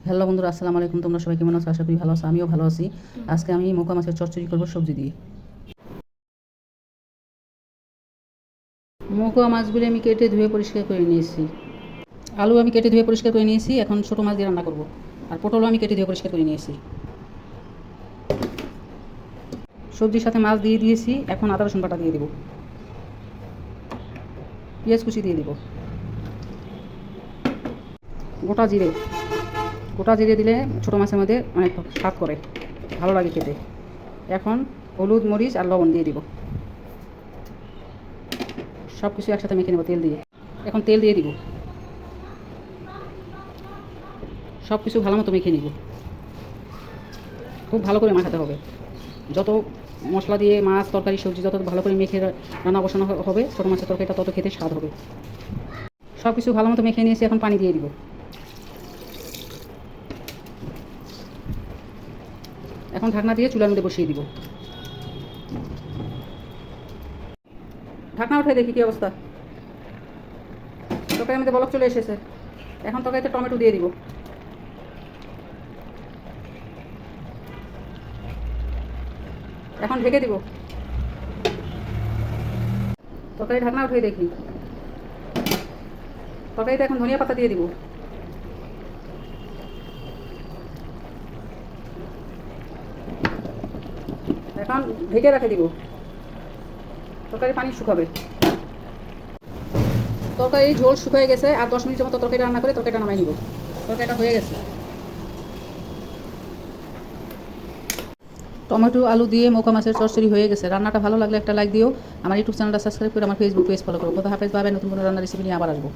Hello বন্ধুরা, আসসালামু আলাইকুম। তোমরা সবাই কেমন আছো? আশা করি ভালো আছো। আমিও ভালো আছি। আজকে আমি মোকা মাছের চচ্চড়ি করবো সবজি দিয়ে। মোকা মাছগুলি আমি কেটে ধুয়ে পরিষ্কার করে নিয়েছি। আলু আমি কেটে ধুয়ে পরিষ্কার করে নিয়েছি। এখন ছোটো মাছ দিয়ে রান্না করবো। আর পটলও আমি কেটে ধুয়ে পরিষ্কার করে নিয়েছি। সবজির সাথে মাছ দিয়ে দিয়েছি। এখন আদা রসুন বাটা দিয়ে দেবো, পেঁয়াজ কুচি দিয়ে দেবো, গোটা জিরে। গোটা জিরে দিলে ছোটো মাছের মধ্যে অনেক স্বাদ করে, ভালো লাগে খেতে। এখন হলুদ, মরিচ আর লবণ দিয়ে দিব। সব কিছু একসাথে মেখে নেবো তেল দিয়ে। এখন তেল দিয়ে দিব। সব কিছু ভালো মতো মেখে নিব। খুব ভালো করে মাখাতে হবে। যত মশলা দিয়ে মাছ, তরকারি, সবজি যত ভালো করে মেখে রান্না বসানো হবে, ছোটো মাছের তরকারিটা তত খেতে স্বাদ হবে। সব কিছু ভালো মতো মেখে নিয়েছি। এখন পানি দিয়ে দিব। এখন ঢাকনা দিয়ে চুলার মধ্যে বসিয়ে দিব। ঢাকনা উঠে দেখি কী অবস্থা। তরকারির মধ্যে বলক চলে এসেছে। এখন তরকারিতে টমেটো দিয়ে দিব। এখন ঢেকে দিব। তরকারি ঢাকনা উঠে দেখি। তরকারিতে এখন ধনিয়া পাতা দিয়ে দিব। এখন ঢেকে রেখে দিব। তরকারি পানি শুকাবে। তরকারি ঝোল শুকিয়ে গেছে। আর 10 মিনিটের মতো তরকারি রান্না করে তরকারিটা নামাই নিব। তরকারিটা হয়ে গেছে। টমেটো আলু দিয়ে মোকা মাছের চচ্চড়ি হয়ে গেছে। রান্নাটা ভালো লাগলে একটা লাইক দিও। আমার ইউটিউব চ্যানেলটা সাবস্ক্রাইব করে আমার ফেসবুক পেজ ফলো করো। কথা হাফেজ, বাই বাই। নতুন কোনো রান্নার রেসিপি নিয়ে আবার আসবো।